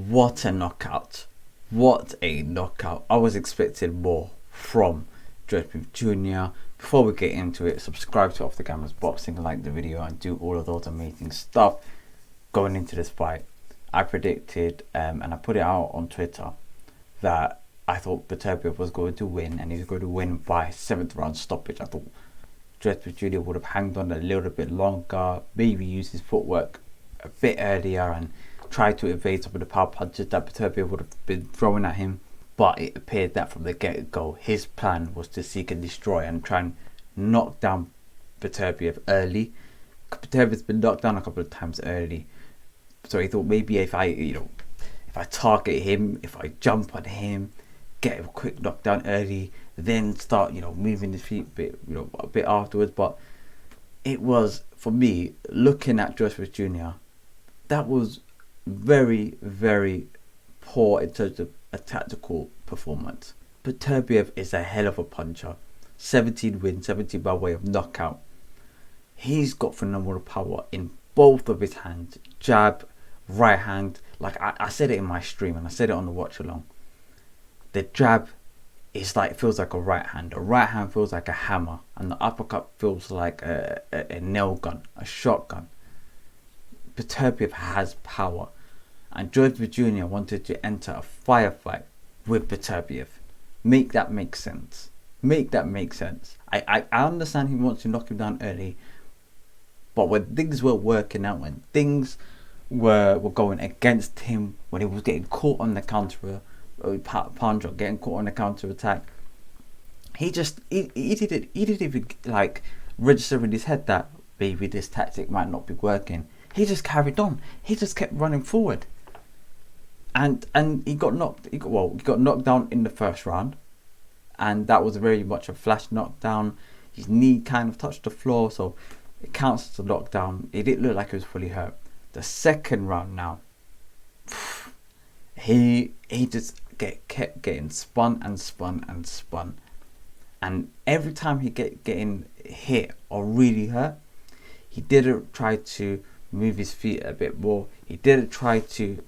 what a knockout. What a knockout. I was expecting more from Beterbiev Jr. Before we get into it, subscribe to Off the Cameras Boxing, like the video, and do all of those amazing stuff going into this fight. I predicted, and I put it out on Twitter, that I thought Beterbiev was going to win, and he was going to win by 7th round stoppage. I thought Beterbiev Jr. would have hanged on a little bit longer, maybe used his footwork a bit earlier and tried to evade some of the power punches that Beterbiev would have been throwing at him. But it appeared that from the get-go, his plan was to seek and destroy and try and knock down Beterbiev early. Beterbiev's been knocked down a couple of times early, so he thought maybe if I target him, if I jump on him, get a quick knockdown early, then start moving his feet a bit afterwards. But it was, for me, looking at Beterbiev Jr., that was very, very poor in terms of a tactical performance. Beterbiev is a hell of a puncher. 17 wins, 17 by way of knockout. He's got phenomenal power in both of his hands, jab, right hand. Like I said it in my stream, and I said it on the watch along. The jab is feels like a right hand. The right hand feels like a hammer, and the uppercut feels like a nail gun, a shotgun. Beterbiev has power, and Beterbiev Jr. wanted to enter a firefight with Beterbiev. Make that make sense. Make that make sense. I understand he wants to knock him down early, but when things were working out, when things were going against him, when he was getting caught on the counter punch or getting caught on the counter attack, he didn't even register in his head that maybe this tactic might not be working. He just carried on. He just kept running forward, and he got knocked. He got knocked down in the first round, and that was very much a flash knockdown. His knee kind of touched the floor, so it counts as a knockdown. It didn't look like he was fully hurt. The second round now, he just kept getting spun and spun and spun, and every time he getting hit or really hurt, he didn't try to move his feet a bit more. He didn't try to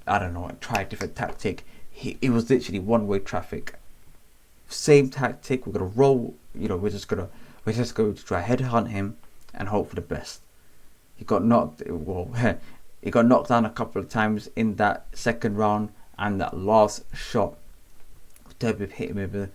try a different tactic. It was literally one-way traffic. Same tactic. We're gonna roll. We're just going to try headhunt him and hope for the best. He got knocked. He got knocked down a couple of times in that second round, and that last shot, Beterbiev hit him with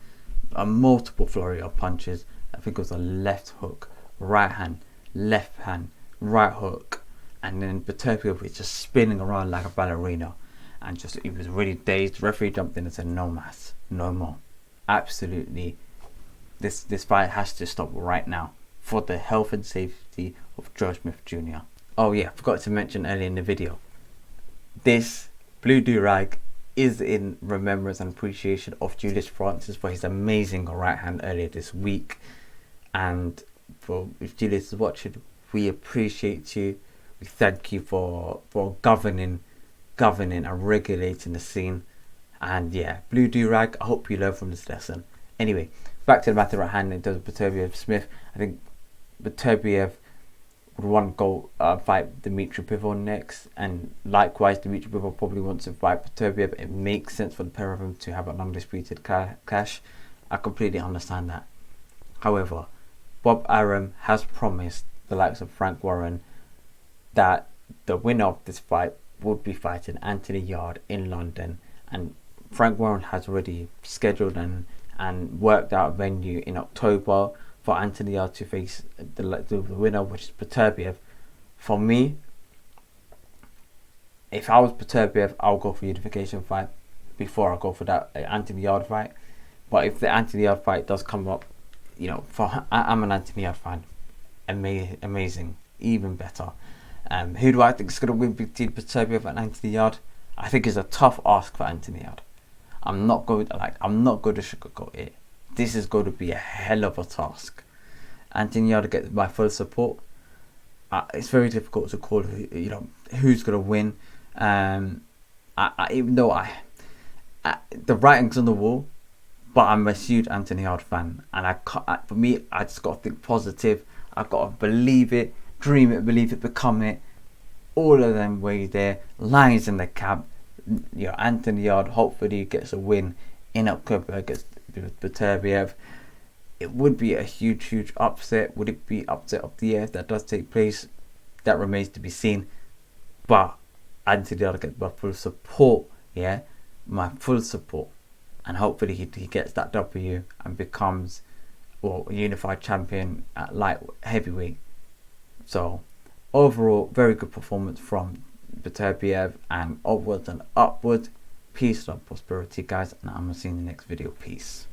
a multiple flurry of punches. I think it was a left hook, right hand, left hand, right hook, and then Beterbiev was just spinning around like a ballerina, and he was really dazed. The referee jumped in and said, "No mas, no more. Absolutely, this fight has to stop right now for the health and safety of Beterbiev Jr." Oh yeah, forgot to mention earlier in the video, this blue do-rag is in remembrance and appreciation of Julius Francis for his amazing right hand earlier this week. And if Julius is watching, we appreciate you. We thank you for governing and regulating the scene. And yeah, blue do-rag, I hope you learn from this lesson. Anyway, back to the matter at hand in terms of Beterbiev Smith. I think Beterbiev would want to go fight Dimitri Bivol next, and likewise Dimitri Bivol probably wants to fight Beterbiev. It makes sense for the pair of them to have an undisputed clash. I completely understand that. However, Bob Arum has promised the likes of Frank Warren that the winner of this fight would be fighting Anthony Yarde in London, and Frank Warren has already scheduled and worked out a venue in October for Anthony Yarde to face the winner, which is Beterbiev. For me, if I was Beterbiev, I'll go for the unification fight before I go for that Anthony Yarde fight. But if the Anthony Yarde fight does come up, I'm an Anthony Yarde fan. Amazing, even better. Who do I think is going to win between Beterbiev and Anthony Yarde? I think it's a tough ask for Anthony Yarde. I'm not going to sugarcoat it. This is going to be a hell of a task. Anthony Yarde gets my full support. It's very difficult to call who's going to win. Even though the writing's on the wall, but I'm a huge Anthony Yarde fan, and for me, I just got to think positive. I've got to believe it, dream it, believe it, become it. All of them ways there, lions in the camp. Anthony Yard hopefully gets a win in October against Beterbiev. It would be a huge upset. Would it be upset of the year if that does take place? That remains to be seen. But Anthony Yard gets my full support, my full support, and hopefully he gets that W and becomes a unified champion at light heavyweight. So overall, very good performance from Beterbiev, and upwards and upwards. Peace, love, prosperity, guys, and I'm gonna see you in the next video. Peace.